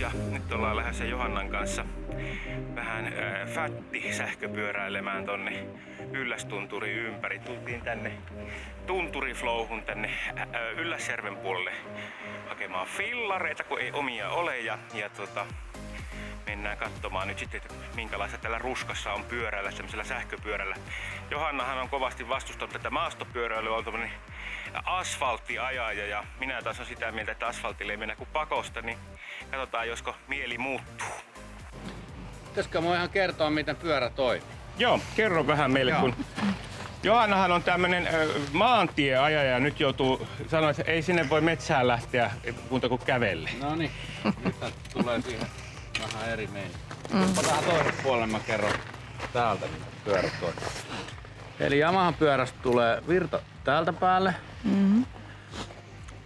Markus ja nyt ollaan lähdössä Johannan kanssa vähän sähköpyöräilemään tonne Yllästunturi ympäri. Tultiin tänne Tunturiflowhun tänne Ylläsjärven puolelle hakemaan fillareita, kun ei omia ole ja mennään katsomaan nyt sitten, että minkälaista tällä ruskassa on pyöräillä, tämmöisellä sähköpyörällä. Johannahan on kovasti vastustanut tätä maastopyöräilyä, on tommonen asfalttiajaja ja minä taas on sitä mieltä, että asfaltille ei mennä kuin pakosta, niin katsotaan, josko mieli muuttuu. Pitäisikö mua ihan kertoa, miten pyörä toimii? Joo, kerro vähän meille, kun Johannahan on tämmönen maantieajaja ja nyt joutuu sanoa, että ei sinne voi metsään lähteä muuta kuin kävelle. No niin, nyt tulee siihen vähän eri meininki. Vähän toiselle puolelle mä kerron täältä, miten pyörät toimii. Eli Yamahan pyörästä tulee virta täältä päälle.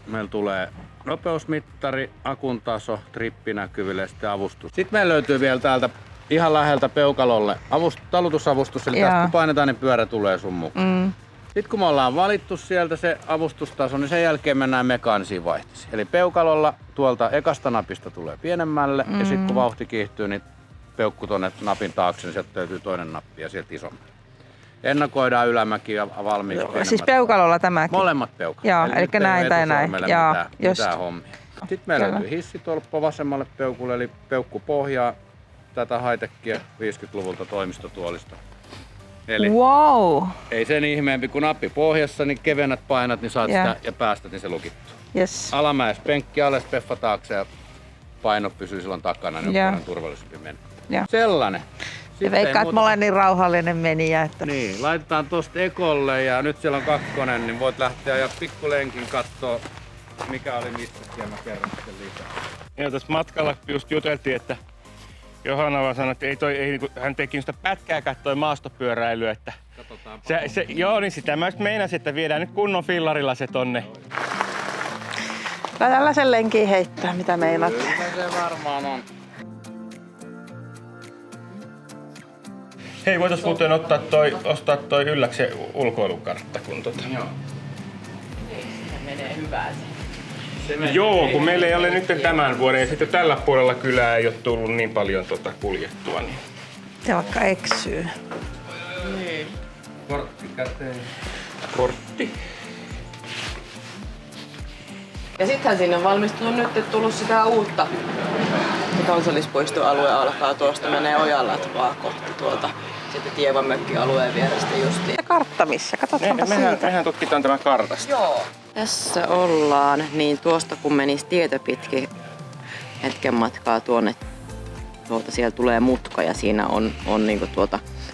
Meillä tulee nopeusmittari, akun taso, trippinäkyville ja sitten avustus. Sitten meillä löytyy vielä täältä ihan läheltä peukalolle talutusavustus, eli tästä kun painetaan, niin pyörä tulee sun mukaan. Sitten kun me ollaan valittu sieltä se avustustaso, niin sen jälkeen mennään mekaanisiin vaihteisiin. Eli peukalolla tuolta ekasta napista tulee pienemmälle ja sitten kun vauhti kiihtyy, niin peukku tonne napin taakse, niin sieltä löytyy toinen nappi ja sieltä isompi. Ennakoidaan ylämäki ja valmiiksi pienemmät. Siis peukalolla tämäkin? Molemmat peukalot. Joo, eli näin tai näin. Mitään hommia. Sitten meillä löytyy hissitolppa vasemmalle peukulle, eli peukku pohjaa tätä high-techia 50-luvulta toimistotuolista. Eli ei sen ihmeempi, kun nappi pohjassa, niin kevennät painat, niin saat sitä ja päästät, niin se lukittuu. Yes. Alamäes penkki alle, peffa taakse ja paino pysyy silloin takana, niin on turvallisempi mennä. Sellainen. Ja veikkaat, että mä olen niin rauhallinen meniä. Että... Niin, laitetaan tosta ekolle ja nyt siellä on kakkonen, niin voit lähteä ja pikkulenkin kattoo, mikä oli missäkin ja mä kerron sitten lisää. Ja tässä matkalla just juteltiin, että Johanna vaan sanoi, että hän teki sitä pätkääkään toi maastopyöräilyä, että joo, niin sitä mä meinasin, että viedään nyt kunnon fillarilla se tonne. Tällaisen lenkiin heittää, mitä meinaat. Kyllä se varmaan on. Hei, voitais muuten ostaa toi Ylläksen ulkoilukartta, kun Joo. Menee hyvää se. Joo, kun meillä ei ole nyt tämän vuoden ja sitten tällä puolella kylää ei ole tullut niin paljon kuljettua. Niin. Se vaikka eksyy. Niin. Kortti käteen. Kortti. Ja sittenhän sinne on valmistunut nyt tullut sitä uutta. Kansallispuistoalue alkaa tuosta, menee Ojalattaa kohti tuolta sitten Tievamökki-alueen vierestä justiin. Ja kartta missä? Katsotaanpa siitä. Mehän tutkitaan tämän kartasta. Joo. Tässä ollaan, niin tuosta kun menisi tietä pitkin hetken matkaa sieltä tulee mutka ja siinä on niinku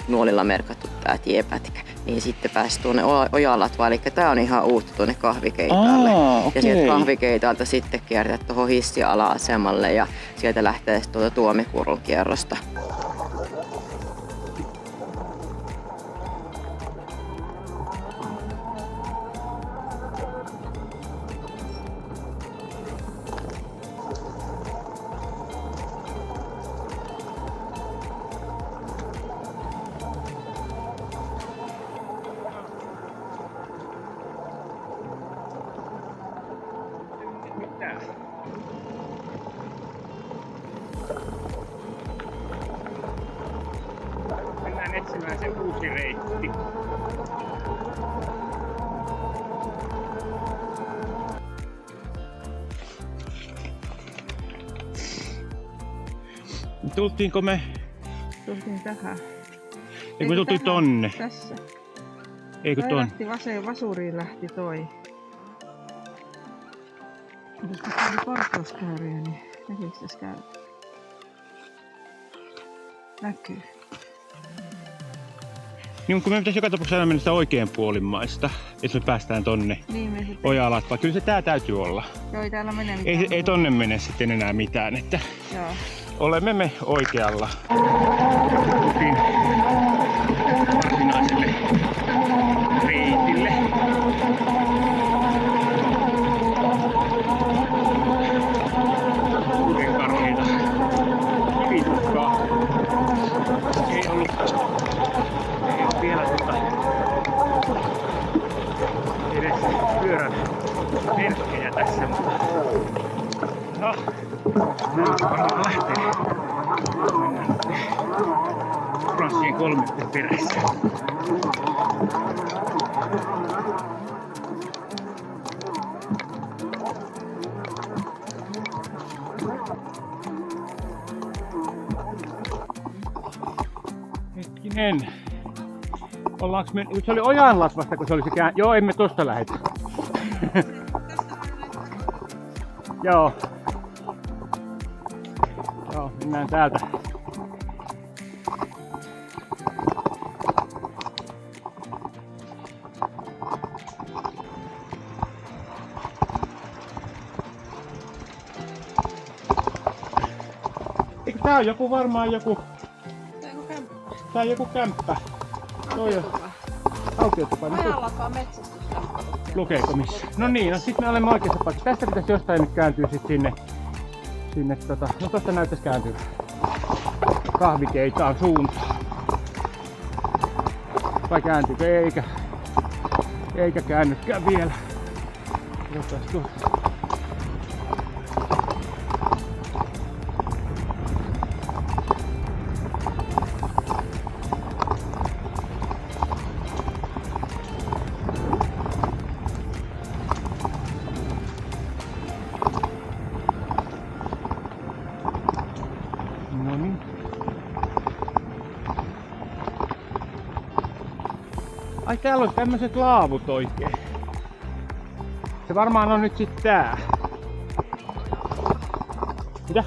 nuolilla merkattu tää tiepätkä. Niin sitten pääsi tuonne Ojalatvaan, eli tää on ihan uutta tuonne Kahvikeitaalle. Ja sieltä Kahvikeitaalta sitten kiertää tuohon hissiala-asemalle ja sieltä lähtee Tuomikurun kierrosta. Mennään etsimään se uusi reitti. Tultiinko me? Tultiin tähän. Eikö me tultiin tonne? Tässä. Eikö Toi ton? lähti vasuriin lähti toi. Jos mä käyn korkeuskäyriä, niin näkyykö tässä käy? Näkyy. Niin kun me pitäisi joka tapauksessa aina mennä sitä oikeanpuolimmaista, että me päästään tonne Niin, Ojalatvaan. Kyllä se tää täytyy olla. joo, ei täällä mene mitään. Ei tonne mene sitten enää mitään, että Joo. olemme me oikealla. Tultiin varsinaiselle reitille. Uuden karheita kivitukkaa. Ei ollut vielä edes pyörän merkkejä tässä, mutta no, Varmaan lähtee. Pronssien 3 perässä. Hetkinen. Ollaanko me... Se oli Ojanlatvasta, kun se oli se Joo, emme tosta lähde. Joo. Joo, mennään täältä. Eikö tää on joku varmaan joku... Tää on joku kämppä. Autiotupa. Ojanlatva metsästyskämppä. Lukeeko missä? No niin, no sit me olemme oikeassa paikassa. Tästä pitäisi jostain nyt kääntyä sit sinne no tosta näyttäisi kääntyä kahvikeitaan suuntaan. Vai kääntyykö? Eikä käännykään vielä. Jotais tuossa. Ai täällä on tämmöset laavut oikein. Se varmaan on nyt sit tää. Mitä?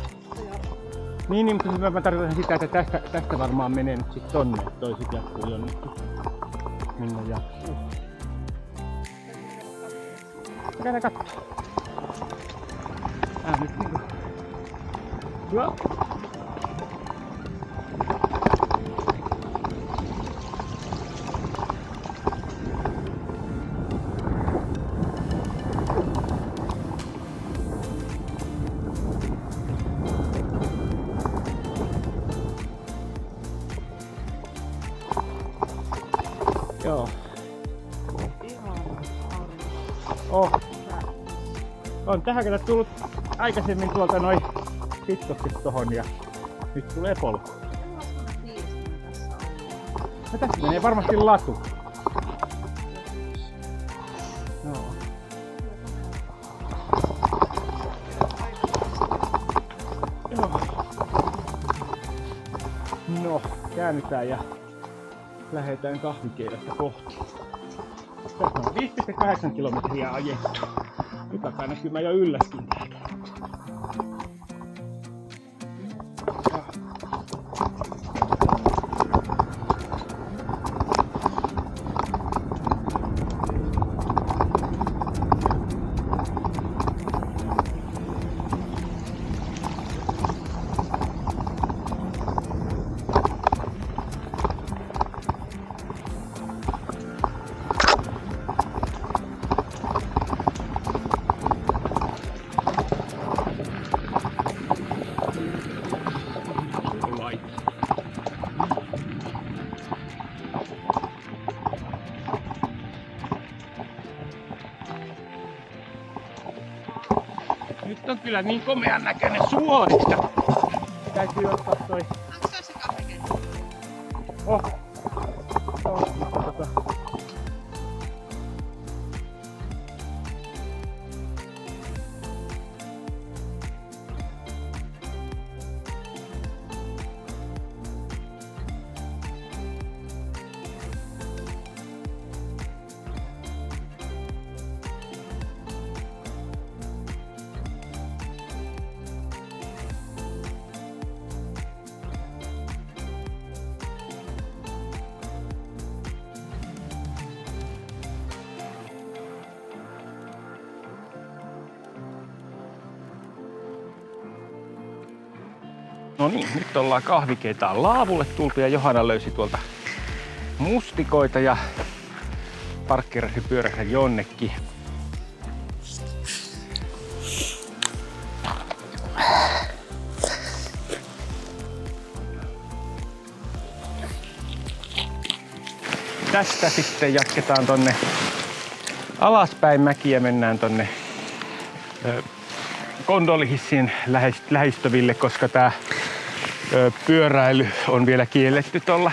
Niin, mutta mä tarkoitan sitä, että tästä varmaan menee nyt sit tonne. Toi sit jatkuu jonnekin. Minne jatkuu. Käydään kattoo. Nyt niinku. Joo. Joo. On tähän kato tullut aikaisemmin tuolta noin pitkokset tohon ja nyt tulee polku. No tässä menee varmasti latu. Joo. Joo. No, käännytään ja lähdetään kahvikeilasta kohti. Tässä on 5,8 kilometriä ajettu. Nyt alkaa näkymään jo ylläskin täältä. Nyt on kyllä niin komean näköinen suorista. Täytyy ottaa toi. Onko se kahvikenttä? No niin, nyt ollaan kahvikeitaan laavulle tultu ja Johanna löysi tuolta mustikoita ja parkkeerasi pyöränsä jonnekin. Tästä sitten jatketaan tonne alaspäin mäkiä, mennään tonne Kondolihissien lähistöville, koska tää pyöräily on vielä kielletty tuolla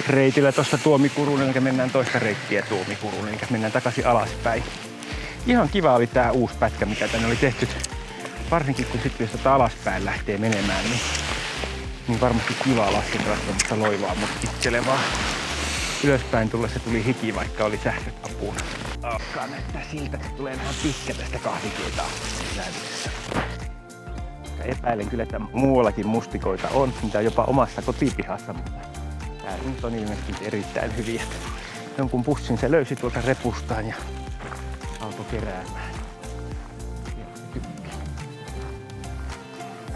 reitillä tuosta Tuomikuruun, eli mennään toista reittiä Tuomikuruun, eli mennään takaisin alaspäin. Ihan kiva oli tää uusi pätkä, mikä tänne oli tehty. Varsinkin kun sitten jos alaspäin lähtee menemään, niin varmasti kiva lasketella tuommoista loivaa mutkittelevaa. Ylöspäin tullessa tuli hiki, vaikka oli sähköt apuna. Alkaa näyttää siltä, että tulee vähän pitkä tästä kahvikietä lähdössä. Epäilen kyllä, että muuallakin mustikoita on, mitä jopa omassa kotipihassa, mutta tää nyt on ilmeisesti erittäin hyviä. Jonkun pussin se löysi tuolta repustaan ja alkoi keräämään.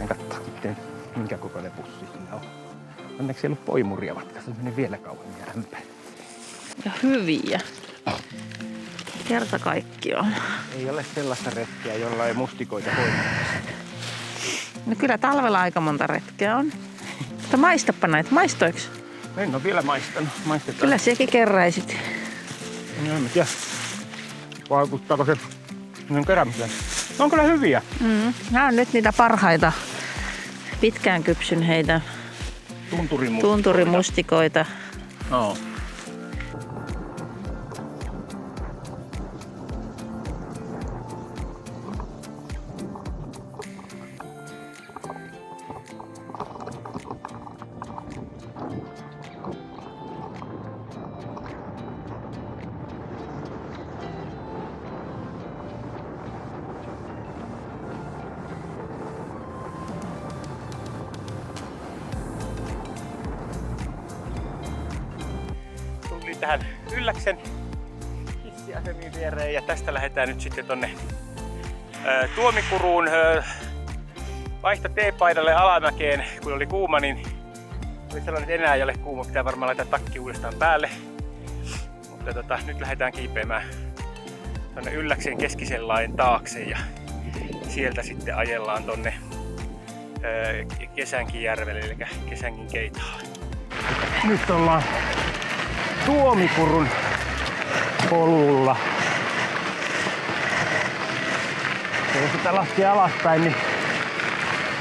En katsoa, minkä kokoinen pussi siinä on. Onneksi ei ollut poimuria matkassa, se meni vielä kauemmin ämpäin. Ja hyviä. Kerta kaikkiaan. Ei ole sellaista retkeä, jolla ei mustikoita poimurissa. No kyllä talvella aika monta retkeä on. Mutta maistapa näitä. Maistoiksi? En ole vielä maistanut. Maistetaan. Kyllä sekin keräisit. No en mä tiedä. Vaikuttaako se minun keräämiseen? Ne on kyllä hyviä. Nämä on nyt niitä parhaita pitkään kypsyneitä tunturimustikoita. No. Tähän Ylläksen hissiasemiin viereen ja tästä lähdetään nyt sitten tonne Tuomikuruun vaihto teepaidalle alamäkeen. Kun oli kuuma, niin oli sellainen, että enää ei ole kuuma, pitää varmaan laittaa takki uudestaan päälle. Mutta nyt lähdetään kiipeämään tonne Ylläksen keskisen laen taakse ja sieltä sitten ajellaan tonne Kesänkijärvelle, eli Kesänkin Keitaan. Nyt ollaan Tuomikurun polulla. Ja jos sitä laskee alaspäin, niin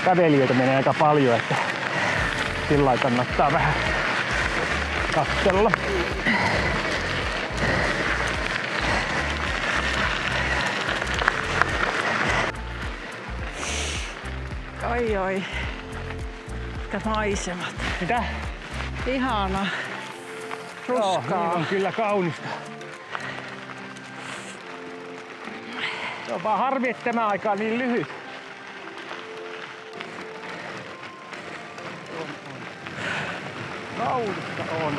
kävelijöitä menee aika paljon, että sillä kannattaa vähän katsella. Oi. Mitkä maisemat. Mitä? Ihana. Ruskaa. Joo, on kyllä kaunista. Se on vaan harmi, että tämä aika on niin lyhyt. Kaunista on.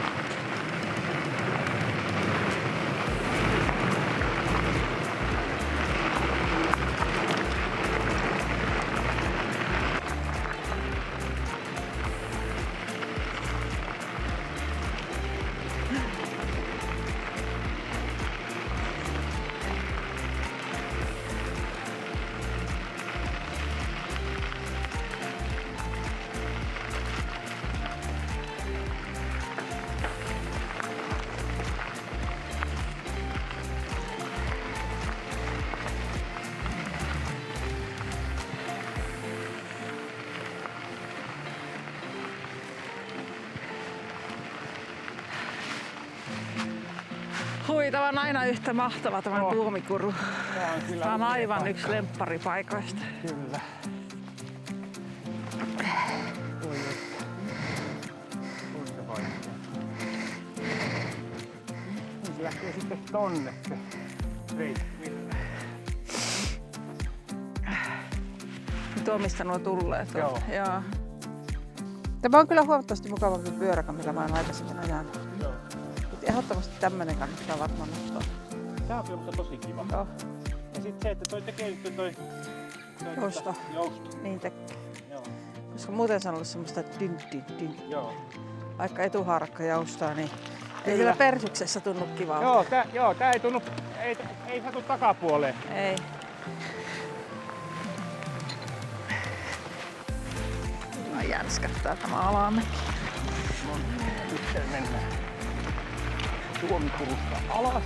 Huitavan aina yhtä mahtava tämä Tuomikuru. Tämä on aivan yksi lempparipaikoista. Kyllä. Se lähtee sitten tonne se reitti. Tuomista nuo tulleet. Joo. Joo. Tämä on kyllä huomattavasti mukavampi pyöräkä, millä mä oon aikaisemmin ajanut. Joo. Ehdottomasti tämmönen kannattaa varmaan nostaa. Tää on kyllä tosi kiva. Joo. Ja sit se, että toi tekee nyt toi Jousto. Jousto. Niin tekee. Joo. Koska muuten se on ollut semmoista din. Joo. Vaikka etuhaarakka joustaa, niin ei kyllä persuksessa tunnu kivaa. Tää ei tunnu, ei satu takapuoleen. Ei. Mä jänskättää tämä alamäki. Sitten mennään Tuomikurusta alas.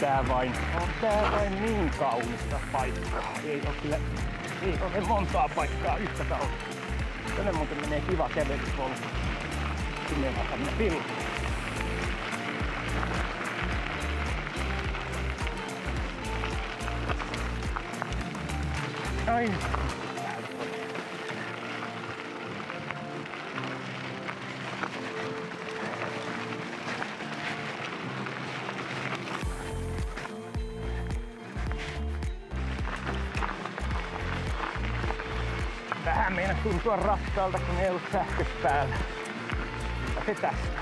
On tää vain niin kaunista paikkaa. Ei ole montaa paikkaa yhtä kaunista. Tänne muuten menee kiva kävelypolku. Sinne on tämmönen pillu. Ai. Vähän meinaa tuntua raskaalta, kun ei ollut sähkös päällä. Ja se tästä.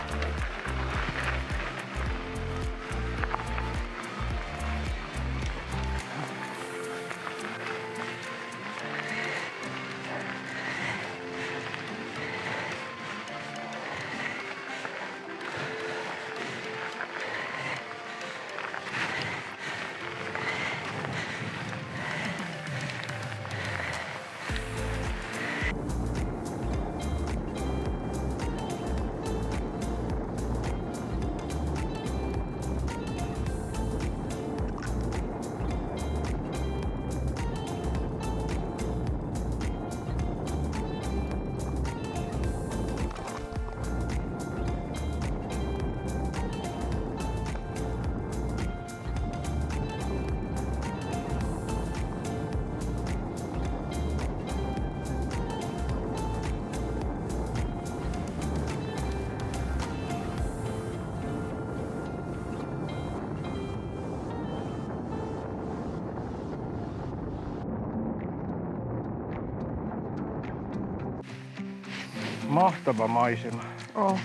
Mahtava maisema. Oh.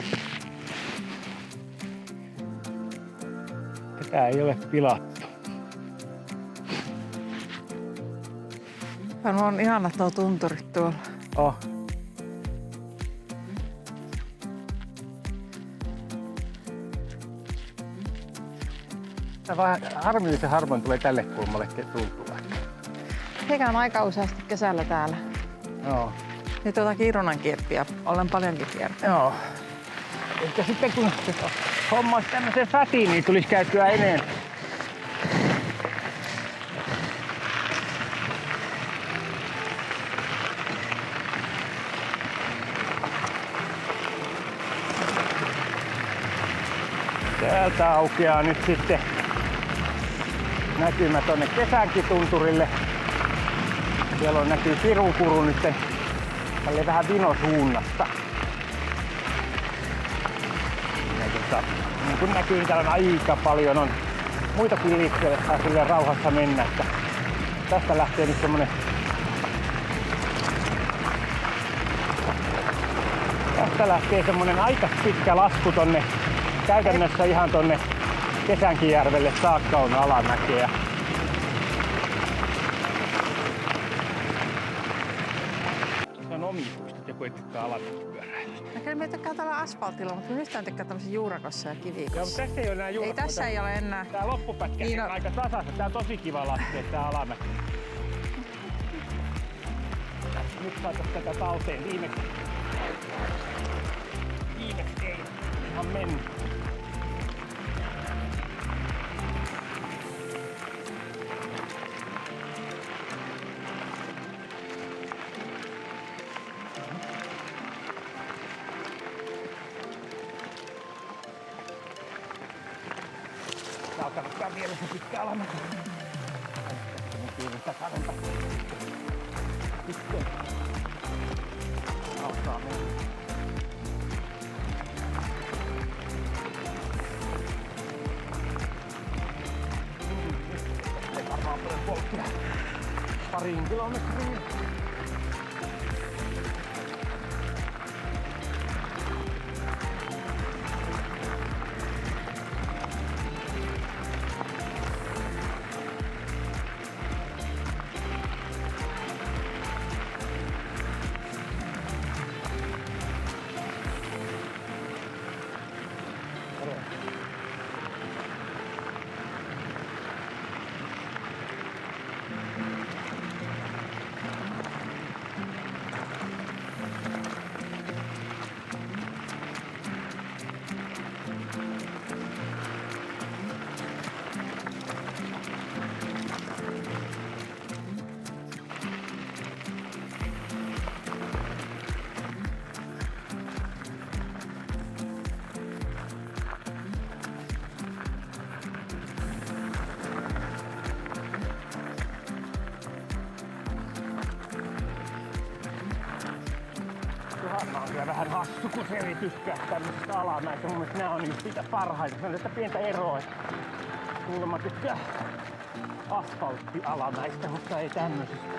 Tätä ei ole pilattu. On ihana tuo tunturit tuolla. Oh. Tää vähän harmillisen harvoin tulee tälle kulmalle tuntua. Heikä on aika useasti kesällä täällä. Joo. Ja tuota Kiirunan kieppiä olen paljonkin kiertänyt. Joo. Ehkä sitten kun hommaisi tämmöisen fätiin, niin tulisi käyttyä enemmän. Täältä aukeaa nyt sitten näkymä tonne Kesänkitunturille. Siellä on näkyy Kirunkuru nyt tälle vähän vinosuunnasta. Niin kuin näkyy, täällä aika paljon on muitakin liikkeelle, saa sille rauhassa mennä. Että tästä lähtee nyt semmonen aika pitkä lasku tonne käytännössä ihan tonne Kesänkijärvelle saakka on alamäkeä. Se on omituista, että joku ei tykkää alamäkipyöräilystä. Mä kyllä tykkään tällä asfaltilla, mutta yhdistään tykkää tämmöisiä juurakossa ja kivikossa. Joo, mutta tässä ei ole enää juuri. Ei tässä ei ole enää. Tää loppupätkä Niin on aika tasaista. Tää on tosi kiva laskea tää alamäki. Nyt saatais tätä talteen viimeksi ei ihan mennyt. Tää alkaa vielä se pitkä alamäki. Nyt takarempa. Sitten alkaa mennä. Ei varmaan paljon polttia. Pariin kilometriin. Ja vähän hassu, kun se ei tykkää tämmöistä alamäistä. Mun mielestä nää on just sitä parhaita. Se on tästä pientä eroa, että kuulemma tykkää asfalttialamäistä, mutta ei tämmöisistä.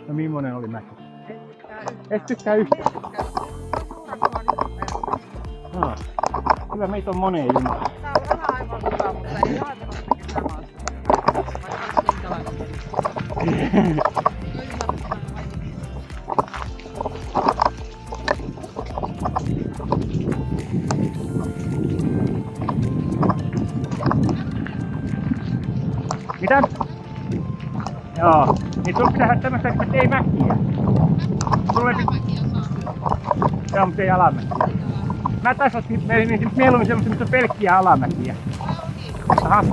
No millainen oli mäki? Et tykkää yhtään? Kyllä meitä on moneen junaan. Tää on vähän aivan hyvä, mutta ei aivan jotenkin samasta. Mitä? Joo. Niin tulko tähän tämmöstä, että ei mäkiä? Joo, mutta ei alamäkiä. Mä tasoitin mieluummin semmoista, missä on pelkkiä alamäkiä. Aha.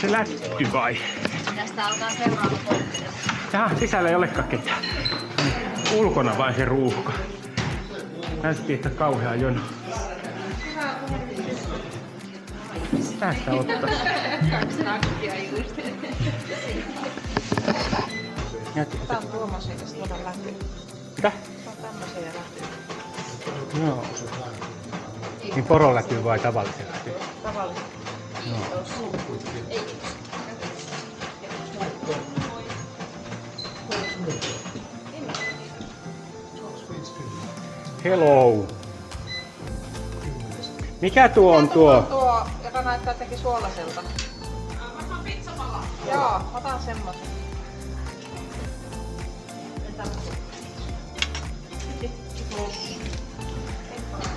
Se lätty vai? Tästä alkaa seuraava poltti. Tähän sisällä ei olekaan ketään. Ulkona vain se ruuhka. Näytti, että kauhea jono. Tästä ottaa. 2 nakkia just. Tää on tuommoisia, jos tuodaan läpi. Mitä? Tää on tämmöisiä läpi. Joo. Niin poroläky vai tavallisen läky? Tavallisesti. Hello. Mikä tuo on tuo? Tuo, joka näyttää jotenkin suolaiselta. Varmaan pizzapala. Joo, otan semmosen.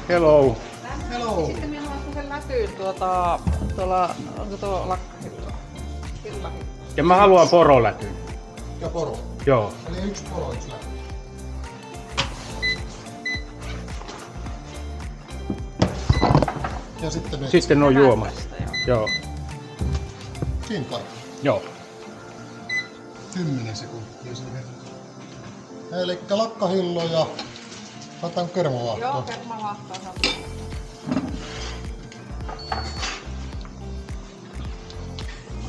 Hello. Sitten minä haluaisin sen lätyyn tuolla, onko tuo lakkahilloa? Ja mä haluan porolätyn. Ja poro. Joo. Eli 1 poro, 1 lähtö. Ja sitten ne. Sitten on juomat. Joo. Siinä kaikki. Joo. 10 sekuntia siihen. Eli lakkahillo ja otan kermavaahtoa. Joo, kermavaahtoa.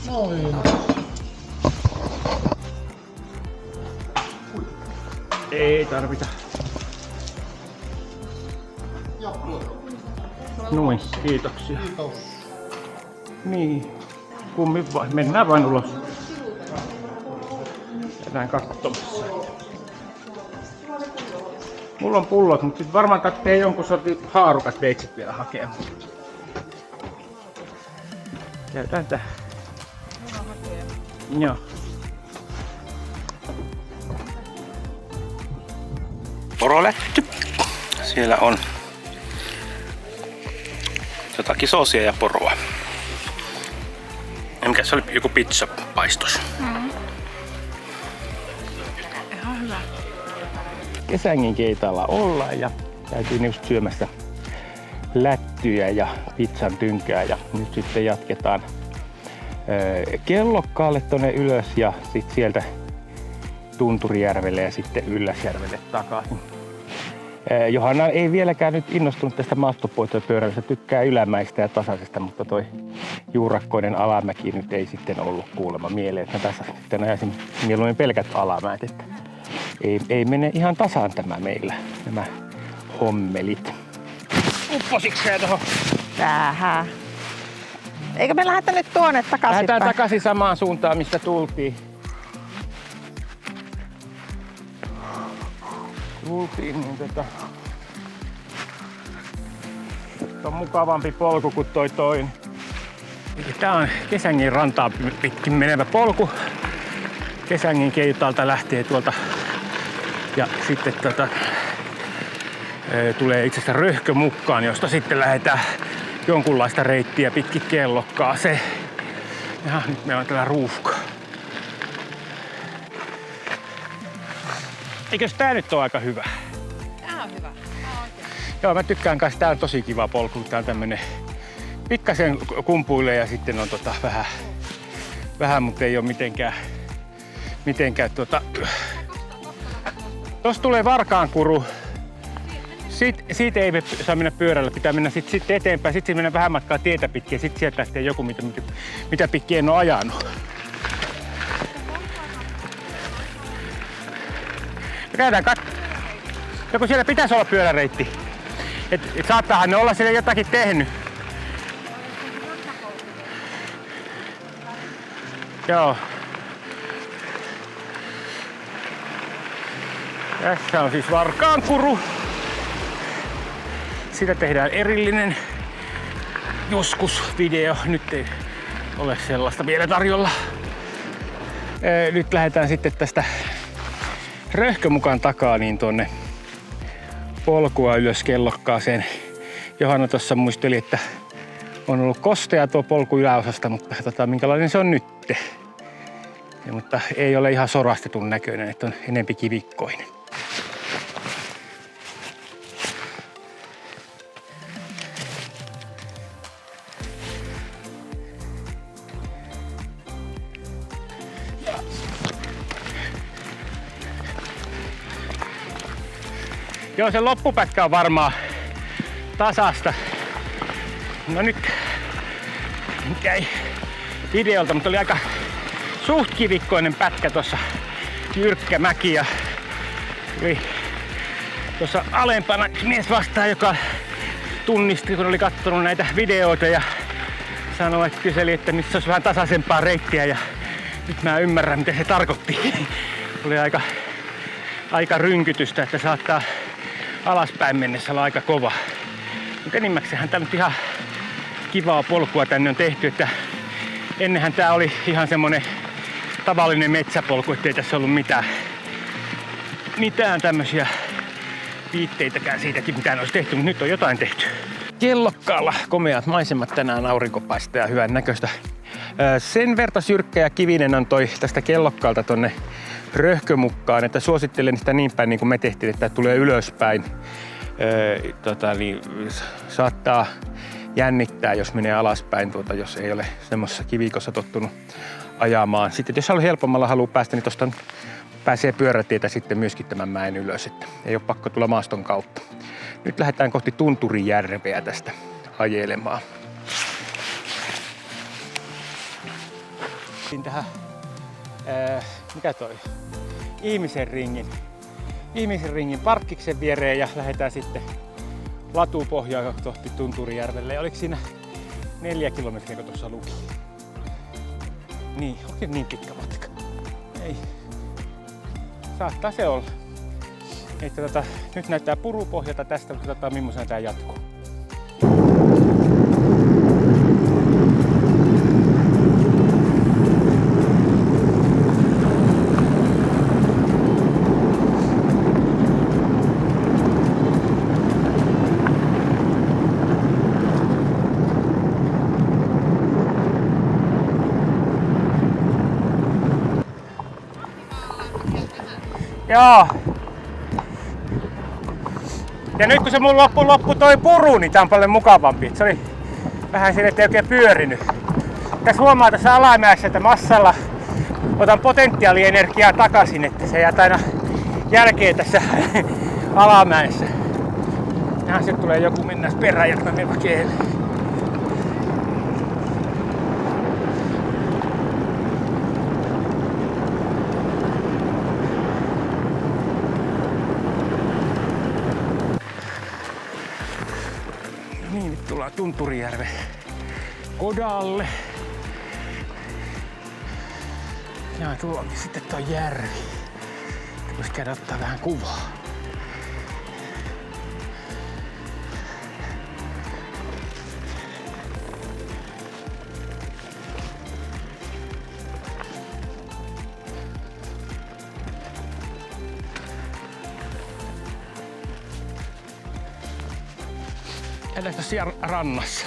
Noin. Ei tarvita. Ja poro. Noin, kiitoksia. Kiitos. Niin, kummin vain. Mennään vain ulos. Käydään katsomassa. Mulla on pullot, mutta sit varmaan tarvitsee jonkun sortin haarukat veitset vielä hakea. Käydään tähän. Joo. Porolätty. Siellä on jotakin soosia ja poroa. Ja mikä se oli? Joku pizzapaistos. Ihan hyvä. Kesängin keitaalla ollaan ja käytiin just syömässä lättyjä ja pizzan tynkää ja nyt sitten jatketaan Kellokkaalle tonne ylös ja sitten sieltä Tunturijärvelle ja sitten Ylläsjärvelle takaisin. Johanna ei vieläkään nyt innostunut tästä maastopyöräilystä, tykkää ylämäistä ja tasaisesta, mutta toi juurakkoinen alamäki nyt ei sitten ollut kuulemma mieleen, että tässä sitten ajaisin mieluummin pelkät alamäet, että ei mene ihan tasaan tämä meillä, nämä hommelit. Upposiksi sä tohon? Tähän. Eikö me lähdetä nyt tuonne takaisin? Lähdetään takaisin samaan suuntaan, mistä tultiin. Niin on mukavampi polku kuin toi. Tää on Kesängin rantaa pitkin menevä polku. Kesängin keijutalta lähtee tuolta ja sitten tulee itse asiassa Röhkö mukaan, josta sitten lähdetään jonkunlaista reittiä pitkin Kellokkaaseen. Ja nyt meillä on täällä ruuhka. Eikös tää nyt ole aika hyvä? Tää on hyvä. Joo, mä tykkään kanssa. Tää on tosi kiva polku. Tää on tämmönen pikkasen kumpuilee ja sitten on vähän, mutta ei oo mitenkään Tossa tulee Varkaankuru. Siitä ei saa mennä pyörällä, pitää mennä sitten eteenpäin. Sitten mennään vähän matkaa tietä pitkin ja sitten sieltä lähtee joku, mitä pitkin en oo ajanut. Käydään joku siellä pitäisi olla pyöräreitti. Et saattaahan ne olla siellä jotakin tehnyt. Joo. Tässä on siis Varkaankuru. Siitä tehdään erillinen joskus video. Nyt ei ole sellaista vielä tarjolla. Nyt lähdetään sitten tästä Röhkö mukaan takaa niin tuonne polkua ylös Kellokkaaseen. Johanna tuossa muisteli, että on ollut kostea tuo polku yläosasta, mutta katsotaan minkälainen se on nyt. Mutta ei ole ihan sorastetun näköinen, että on enempi kivikkoinen. Joo, se loppupätkä on varmaan tasasta. No nyt, mikä ei videolta, mutta oli aika suht kivikkoinen pätkä tuossa, jyrkkä mäki ja tuossa alempana mies vastaan, joka tunnisti, kun oli katsonut näitä videoita ja sanoi, että kyseli, että missä olisi vähän tasaisempaa reittiä ja nyt mä ymmärrän, mitä se tarkoitti. Oli aika rynkytystä, että saattaa alaspäin mennessä olla aika kova. Mutta enimmäkseenhän tämä nyt ihan kivaa polkua tänne on tehty, että ennenhän tää oli ihan semmonen tavallinen metsäpolku, ettei tässä ollut mitään tämmösiä viitteitäkään siitäkin, mitä olisi tehty, mutta nyt on jotain tehty. Kellokkaalla komeat maisemat tänään, aurinko paistaa ja hyvän näköistä. Sen verta jyrkkä ja kivinen on toi tästä Kellokkaalta tonne Röhkö mukaan, että suosittelen sitä niin päin niin kuin me tehtiin, että tulee ylöspäin. Niin saattaa jännittää, jos menee alaspäin, jos ei ole semmoisessa kivikossa tottunut ajamaan. Sitten jos helpommalla haluaa päästä, niin tuosta pääsee pyörätietä sitten myöskin tämän mäen ylös, että ei ole pakko tulla maaston kautta. Nyt lähdetään kohti Tunturijärveä tästä ajelemaan. Tähän, mikä toi? Ihmisen ringin parkkiksen viereen ja lähdetään sitten latupohjaa kohti Tunturijärvelle. Oliko siinä 4 kilometriä, kun tuossa luki? Niin, onkin niin pitkä matka. Ei. Saattaa se olla. Että nyt näyttää purupohjalta tästä, mutta katsotaan millaisena tää jatkuu. Joo. Ja nyt kun se mun loppu toi puru, niin tää on paljon mukavampi. Se oli vähän sille, ettei oikein pyörinyt. Tässä huomaa tässä alamäessä, että massalla otan potentiaalienergiaa takaisin, että se jää aina jälkeen tässä alamäessä. Ja sitten tulee joku mennä perään ja mä menen pakeelle. No niin, nyt tullaan Tunturijärven kodalle. Ja tuolla onkin sitten tuo järvi. Voisi käydä ottaa vähän kuvaa. Käydäänkö siellä rannassa?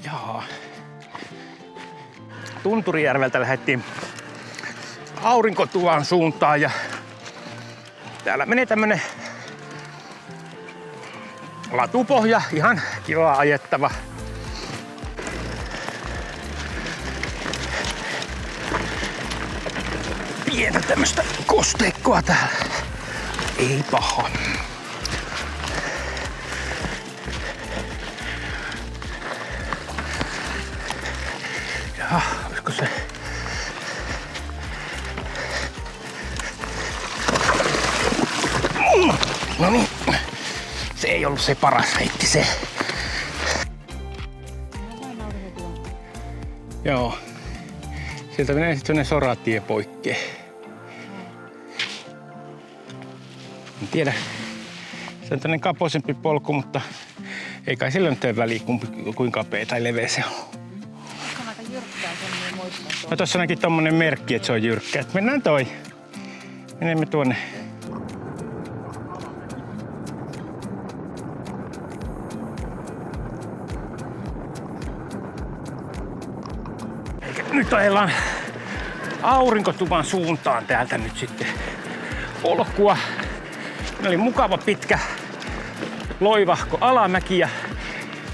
Jaa. Tunturijärveltä lähdettiin Aurinkotuvan suuntaan ja täällä menee tämmönen latupohja, ihan kiva ajettava. Pientä tämmöstä kosteikkoa täällä. Ei paha. Olisiko se? No niin. Se ei ollut se paras reitti se. Joo. Sieltä menee sitten sellainen soratie poikkeen. En tiedä. Se on tämmönen kapoisempi polku, mutta ei kai sillä nyt ole väliä kuinka kapea tai leveä se on. No tossa onkin tommonen merkki, että se on jyrkkä. Et mennään toi. Menemme tuonne. Nyt ajellaan Aurinkotuvan suuntaan täältä nyt sitten polkua. Ne oli mukava pitkä loivahko alamäki ja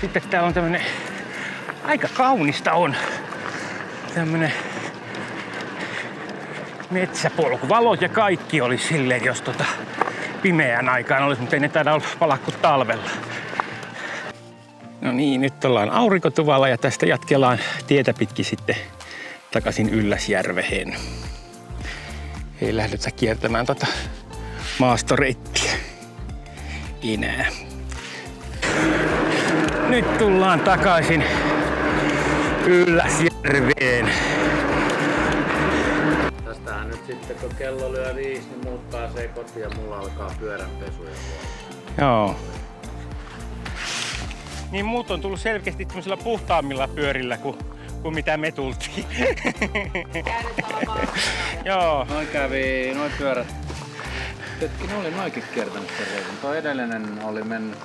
sitten täällä on tämmönen aika kaunista on. Tämmönen metsäpolku. Valot ja kaikki oli silleen, jos pimeään aikaan olisi, mutta ei ne taida olla palaa kuin talvella. No niin, nyt ollaan Aurinkotuvalla ja tästä jatkellaan tietä pitkin sitten takaisin Ylläsjärveen. Ei lähdetä kiertämään maastoreittiä enää. Nyt tullaan takaisin Ylläsjärveen. Tästähän nyt sitten kun kello lyö 5, niin muut pääsee kotiin ja mulla alkaa pyöränpesu ja Joo. Niin muut on tullut selkeästi tämmöisillä puhtaammilla pyörillä kuin mitä me tultiin. Joo. Noin kävi, noin pyörät. Ne oli noikin kiertänyt sen reitin. Tuo edellinen oli mennyt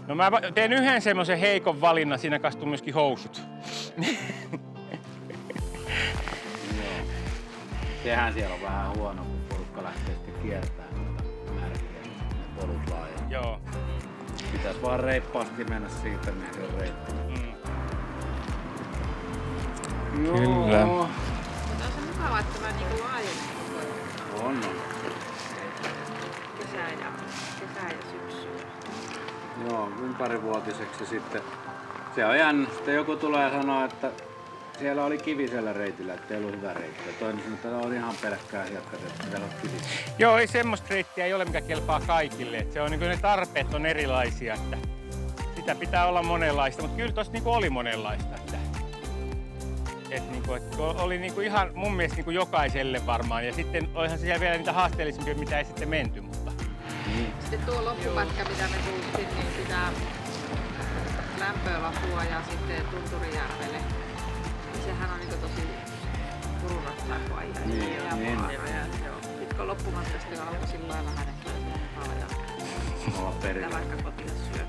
No mä teen yhden semmoisen heikon valinnan, siinä kastuu myöskin housut. Sehän siellä on vähän huono, kun porukka lähtee sitten kiertämään noita märkiä, ne polut laajat. Joo. Pitäis vaan reippaasti mennä siitä meidän reittiin. Kyllä. Mutta on se mukava, että mä niinku laajennettu On. kesä ja syksy. Joo, ympärivuotiseksi sitten. Se on jännä. Sitten joku tulee sanoa, että Siellä oli kivisellä reitillä, ettei ollut hyvä reitti. Toinen sanoi, että on ihan pelkkää hiekkaa, että pitää olla kivisellä. Joo, ei semmoista reittiä ei ole, mikä kelpaa kaikille. Et se on ne tarpeet on erilaisia, että sitä pitää olla monenlaista, mutta kyllä tossa oli monenlaista. Et oli ihan mun mielestä jokaiselle varmaan. Ja sitten olihan siellä vielä niitä haasteellisimpia, mitä ei sitten menty. Mutta. Sitten tuo loppupätkä, mitä me tultiin, niin sitä Lämpölapua ja sitten Tunturijärvelle. Sehän on tosi pururatsaakkoa ihan Niin. Sitten kun loppumatkasta alkoi sillä lailla lähdetään ja Olla perillä. vaikka kotiin syö.